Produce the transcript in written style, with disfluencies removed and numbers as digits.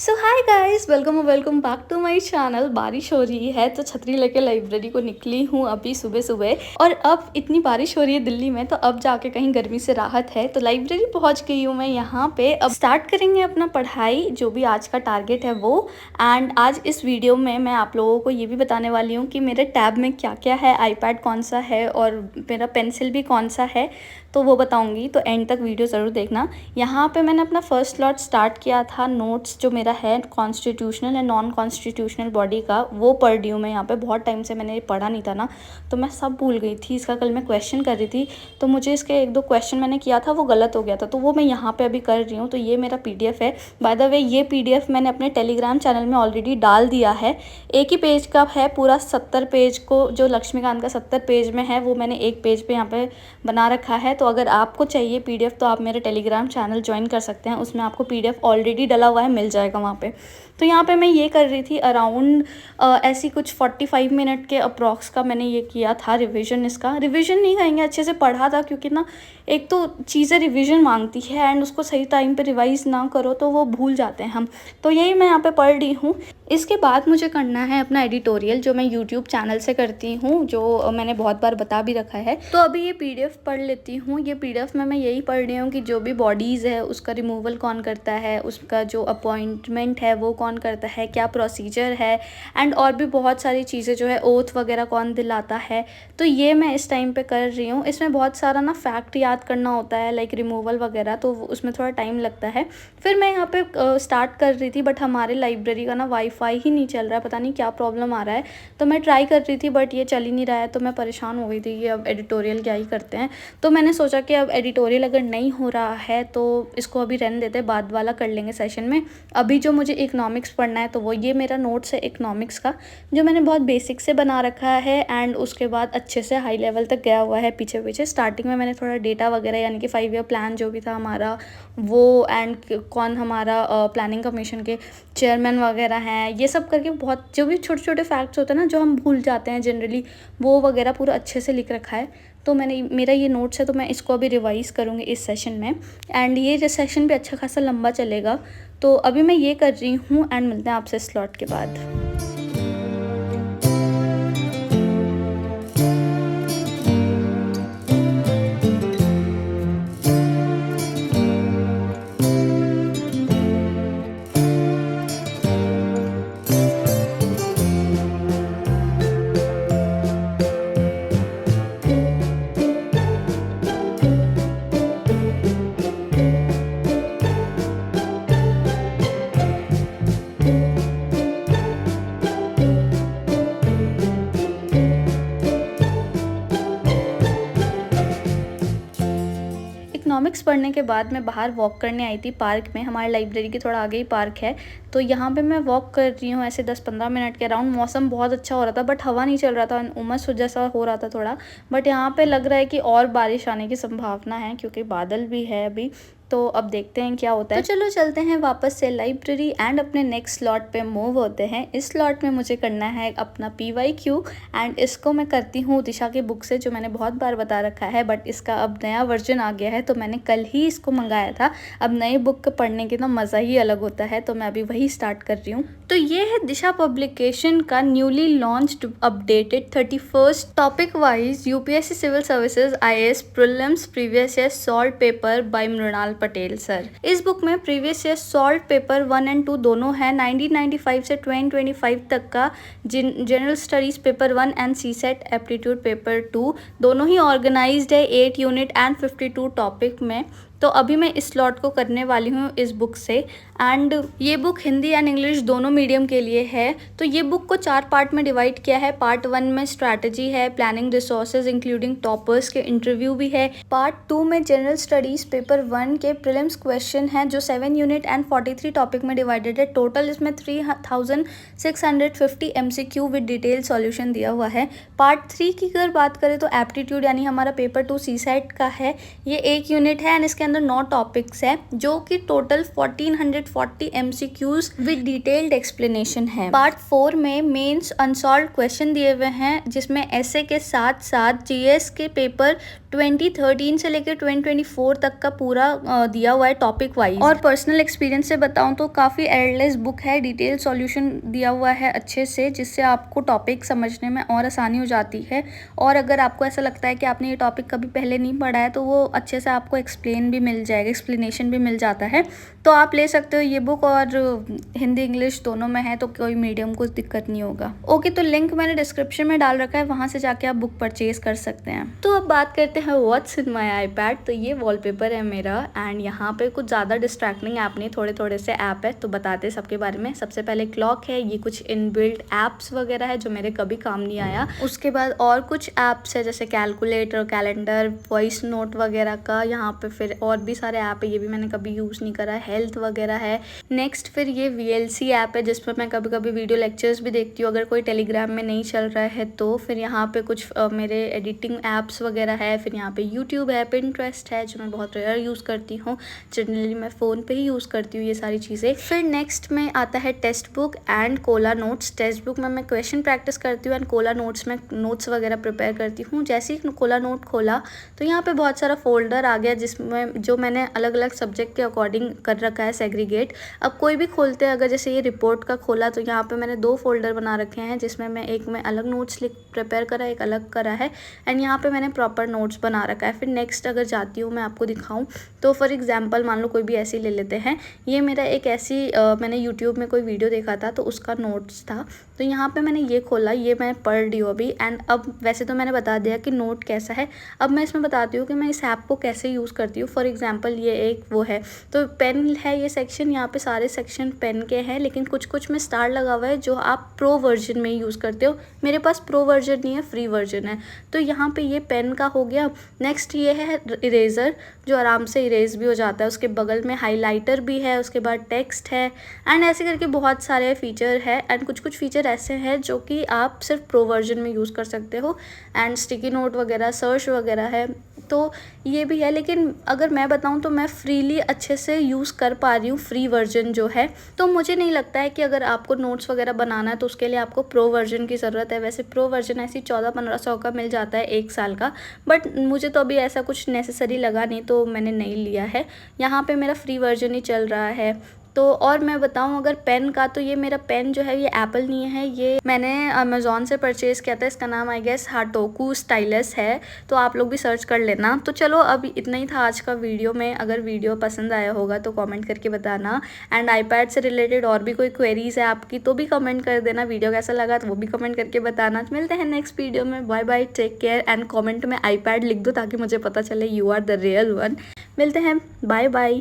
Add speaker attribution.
Speaker 1: So hi guys, welcome back to my channel. बारिश हो रही है तो छतरी लेके लाइब्रेरी को निकली हूँ अभी सुबह सुबह। और अब इतनी बारिश हो रही है दिल्ली में, तो अब जाके कहीं गर्मी से राहत है। तो लाइब्रेरी पहुँच गई हूँ मैं यहाँ पे। अब स्टार्ट करेंगे अपना पढ़ाई, जो भी आज का टारगेट है वो। एंड आज इस वीडियो में मैं आप लोगों को ये भी बताने वाली हूँ कि मेरे टैब में क्या क्या है, आईपैड कौन सा है और मेरा पेंसिल भी कौन सा है, तो वो बताऊँगी। तो एंड तक वीडियो ज़रूर देखना। यहाँ पे मैंने अपना फर्स्ट स्लॉट स्टार्ट किया था नोट्स जो मेरा है constitutional and non constitutional body का, वो पढ़ रही हूँ मैं यहाँ पे। बहुत टाइम से मैंने ये पढ़ा नहीं था ना, तो मैं सब भूल गई थी। इसका कल मैं क्वेश्चन कर रही थी तो मुझे इसके एक दो क्वेश्चन मैंने किया था वो गलत हो गया था, तो वो मैं यहाँ पे अभी कर रही हूँ। तो ये मेरा पीडीएफ है। बाय द वे ये पीडीएफ मैंने अपने टेलीग्राम चैनल में ऑलरेडी डाल दिया है। एक ही पेज का है पूरा 70 पेज को, जो लक्ष्मीकांत का 70 पेज में है वो मैंने एक पेज पे यहाँ पे बना रखा है। तो अगर आपको चाहिए पीडीएफ तो आप मेरे टेलीग्राम चैनल ज्वाइन कर सकते हैं, उसमें आपको पीडीएफ ऑलरेडी डला हुआ है, मिल जाएगा वहाँ पे। तो यहाँ पे मैं ये कर रही थी अराउंड ऐसी कुछ 45 मिनट के अप्रॉक्स का मैंने ये किया था रिवीजन। इसका रिवीजन नहीं कहेंगे, अच्छे से पढ़ा था, क्योंकि ना एक तो चीज़ें रिवीजन मांगती है एंड उसको सही टाइम पे रिवाइज ना करो तो वो भूल जाते हैं हम। तो यही मैं यहाँ पे पढ़ रही हूँ। इसके बाद मुझे करना है अपना एडिटोरियल, जो मैं यूट्यूब चैनल से करती हूँ, जो मैंने बहुत बार बता भी रखा है। तो अभी ये पीडीएफ पढ़ लेती हूँ। ये पीडीएफ में मैं यही पढ़ रही हूँ कि जो भी बॉडीज़ है उसका रिमूवल कौन करता है, उसका जो अपॉइंटमेंट है वो कौन करता है, क्या प्रोसीजर है, एंड और भी बहुत सारी चीज़ें जो है, ओथ वगैरह कौन दिलाता है। तो ये मैं इस टाइम पे कर रही हूँ। इसमें बहुत सारा ना फैक्ट याद करना होता है, लाइक रिमूवल वगैरह, तो उसमें थोड़ा टाइम लगता है। फिर मैं यहाँ पे स्टार्ट कर रही थी, बट हमारे लाइब्रेरी का ना वाईफाई ही नहीं चल रहा है, पता नहीं क्या प्रॉब्लम आ रहा है। तो मैं ट्राई कर रही थी बट ये चल ही नहीं रहा है, तो मैं परेशान हो गई थी कि अब एडिटोरियल क्या ही करते हैं। तो मैंने सोचा कि अब एडिटोरियल अगर नहीं हो रहा है तो इसको अभी रहने देते, बाद वाला कर लेंगे सेशन में। अभी जो मुझे इकोनॉमिक्स पढ़ना है तो वो ये मेरा नोट्स है इकोनॉमिक्स का, जो मैंने बहुत बेसिक से बना रखा है एंड उसके बाद अच्छे से हाई लेवल तक गया हुआ है पीछे पीछे। स्टार्टिंग में मैंने थोड़ा डेटा वगैरह, यानी कि 5 ईयर प्लान जो भी था हमारा वो, एंड कौन हमारा प्लानिंग कमीशन के चेयरमैन वगैरह हैं, ये सब करके बहुत जो भी छोटे छोटे फैक्ट्स होते हैं ना जो हम भूल जाते हैं जनरली, वो वगैरह पूरा अच्छे से लिख रखा है। तो मेरा ये नोट्स है, तो मैं इसको अभी रिवाइज़ करूँगी इस सेशन में। एंड ये सेशन भी अच्छा खासा लंबा चलेगा। तो अभी मैं ये कर रही हूँ एंड मिलते हैं आपसे स्लॉट के बाद। इकोनॉमिक्स पढ़ने के बाद मैं बाहर वॉक करने आई थी पार्क में। हमारे लाइब्रेरी के थोड़ा आगे ही पार्क है, तो यहाँ पे मैं वॉक कर रही हूँ ऐसे 10-15 मिनट के अराउंड। मौसम बहुत अच्छा हो रहा था बट हवा नहीं चल रहा था, उमस जैसा हो रहा था थोड़ा। बट यहाँ पे लग रहा है कि और बारिश आने की संभावना है, क्योंकि बादल भी है अभी। तो अब देखते हैं क्या होता है। तो चलो चलते हैं वापस से लाइब्रेरी एंड अपने नेक्स्ट स्लॉट पे मूव होते हैं। इस स्लॉट में मुझे करना है अपना PYQ एंड इसको मैं करती हूँ दिशा की बुक से, जो मैंने बहुत बार बता रखा है। बट इसका अब नया वर्जन आ गया है, तो मैंने कल ही इसको मंगाया था। अब नई बुक पढ़ने के ना मज़ा ही अलग होता है, तो मैं अभी वही स्टार्ट कर रही हूँ। तो ये है दिशा पब्लिकेशन का newly launched updated 31st topic wise UPSC civil services IAS prelims previous year solve paper by Mrinal Patel sir. इस बुक में previous year solve paper 1 and 2 दोनों है। 1995 से 2025 तक का general studies paper 1 and CSET aptitude paper 2 दोनों ही organised है 8 unit and 52 topic में। तो अभी मैं इस स्लॉट को करने वाली हूँ इस बुक से। एंड ये बुक हिंदी एंड इंग्लिश दोनों मीडियम के लिए है। तो ये बुक को 4 पार्ट में डिवाइड किया है। पार्ट 1 में स्ट्रैटेजी है, प्लानिंग रिसोर्सेज इंक्लूडिंग टॉपर्स के इंटरव्यू भी है। पार्ट 2 में जनरल स्टडीज पेपर 1 के प्रीलिम्स क्वेश्चन हैं, जो 7 यूनिट एंड 43 टॉपिक में डिवाइडेड है। टोटल इसमें 3650 MCQ विद डिटेल सॉल्यूशन दिया हुआ है। पार्ट 3 की अगर बात करें तो एप्टीट्यूड यानी हमारा पेपर 2 CSET का है। ये 1 यूनिट है एंड इसके अंदर 9 टॉपिक्स है, जो कि total 1440 MCQs with detailed explanation है। पार्ट 4 में मेंस अनसॉल्व्ड क्वेश्चन दिए हुए हैं, जिसमें ऐसे के साथ साथ GS के पेपर 2013 से लेकर 2024 तक का पूरा दिया हुआ है टॉपिक वाइज। और पर्सनल एक्सपीरियंस से बताऊं तो काफ़ी एयरलेस बुक है, डिटेल सॉल्यूशन दिया हुआ है अच्छे से, जिससे आपको टॉपिक समझने में और आसानी हो जाती है। और अगर आपको ऐसा लगता है कि आपने ये टॉपिक कभी पहले नहीं पढ़ा है तो वो अच्छे से आपको एक्सप्लेन भी मिल जाएगा, एक्सप्लेनेशन भी मिल जाता है। तो आप ले सकते हो ये बुक, और हिंदी इंग्लिश दोनों में है तो कोई मीडियम को दिक्कत नहीं होगा। ओके, तो लिंक मैंने डिस्क्रिप्शन में डाल रखा है, वहाँ से जाके आप बुक परचेज कर सकते हैं। तो अब बात करते हैं व्हाट्स इन माय आईपैड। तो ये वॉलपेपर है मेरा, एंड यहाँ पे कुछ ज़्यादा डिस्ट्रैक्टिंग ऐप नहीं, थोड़े थोड़े से ऐप है, तो बताते हैं सबके बारे में। सबसे पहले क्लॉक है, ये कुछ इनबिल्ट ऐप्स वगैरह है जो मेरे कभी काम नहीं आया। उसके बाद और कुछ ऐप्स है जैसे कैलकुलेटर, कैलेंडर, वॉइस नोट वगैरह का। यहाँ पे फिर और भी सारे ऐप है, ये भी मैंने कभी यूज़ नहीं करा। हेल्थ वगैरह है। नेक्स्ट फिर ये VLC ऐप है जिस पर मैं कभी कभी वीडियो लेक्चर्स भी देखती हूँ अगर कोई टेलीग्राम में नहीं चल रहा है तो। फिर यहाँ पे कुछ मेरे एडिटिंग ऐप्स वगैरह है। फिर यहाँ पे यूट्यूब है, पिंटरेस्ट है जो मैं बहुत रेयर यूज़ करती हूँ, जनरली मैं फ़ोन पे ही यूज़ करती हूँ ये सारी चीज़ें। फिर नेक्स्ट में आता है text book and Cola notes. Text book में मैं क्वेश्चन प्रैक्टिस करती हूँ एंड कोला नोट्स में नोट्स वगैरह प्रिपेयर करती हूँ। जैसे ही कोला नोट खोला तो यहाँ पे बहुत सारा फोल्डर आ गया जिसमें जो मैंने अलग अलग सब्जेक्ट के अकॉर्डिंग कर रखा है सेग्रीगेट। अब कोई भी खोलते हैं, अगर जैसे ये रिपोर्ट का खोला तो यहाँ पे मैंने 2 फोल्डर बना रखे हैं जिसमें मैं एक में अलग नोट्स प्रिपेयर करा, एक अलग करा है, एंड यहाँ पे मैंने प्रॉपर नोट्स बना रखा है। फिर नेक्स्ट अगर जाती हूँ मैं आपको दिखाऊँ तो फॉर एग्जांपल मान लो कोई भी ऐसी ले लेते हैं, ये मेरा एक ऐसी मैंने यूट्यूब में कोई वीडियो देखा था तो उसका नोट्स था, तो यहाँ पे मैंने ये खोला, ये मैं पढ़ रही हूँ अभी। एंड अब वैसे तो मैंने बता दिया कि नोट कैसा है, अब मैं इसमें बताती हूँ कि मैं इस ऐप को कैसे यूज़ करती हूँ। फॉर एग्जांपल ये एक वो है, तो पेन है ये सेक्शन, यहाँ पे सारे सेक्शन पेन के हैं, लेकिन कुछ कुछ में स्टार लगा हुआ है जो आप प्रो वर्जन में यूज़ करते हो। मेरे पास प्रो वर्जन नहीं है, फ्री वर्जन है। तो यहाँ पे ये पेन का हो गया। नेक्स्ट ये है इरेज़र जो आराम से इरेज भी हो जाता है, उसके बगल में हाइलाइटर भी है, उसके बाद टेक्स्ट है, एंड ऐसे करके बहुत सारे फीचर है। एंड कुछ कुछ फीचर ऐसे हैं जो कि आप सिर्फ प्रो वर्जन में यूज़ कर सकते हो। एंड स्टिकी नोट वगैरह, सर्च वगैरह है, तो ये भी है। लेकिन अगर मैं बताऊं तो मैं फ्रीली अच्छे से यूज़ कर पा रही हूँ फ्री वर्जन जो है। तो मुझे नहीं लगता है कि अगर आपको नोट्स वगैरह बनाना है तो उसके लिए आपको प्रो वर्जन की ज़रूरत है। वैसे प्रो वर्जन ऐसी 1400-1500 का मिल जाता है 1 साल का, बट मुझे तो अभी ऐसा कुछ नेसेसरी लगा नहीं तो मैंने नहीं लिया है। यहाँ पे मेरा फ्री वर्जन ही चल रहा है। तो और मैं बताऊं अगर पेन का, तो ये मेरा पेन जो है ये एप्पल नहीं है, ये मैंने अमेज़ॉन से परचेज़ किया था। इसका नाम आई गेस हाटोकू स्टाइलस है, तो आप लोग भी सर्च कर लेना। तो चलो अब इतना ही था आज का वीडियो में। अगर वीडियो पसंद आया होगा तो कमेंट करके बताना, एंड आईपैड से रिलेटेड और भी कोई क्वेरीज़ है आपकी तो भी कमेंट कर देना। वीडियो कैसा लगा तो वो भी कमेंट करके बताना। मिलते हैं नेक्स्ट वीडियो में। Bye bye, take care, and comment में आईपैड लिख दो ताकि मुझे पता चले you are the real one. मिलते हैं, बाय बाय।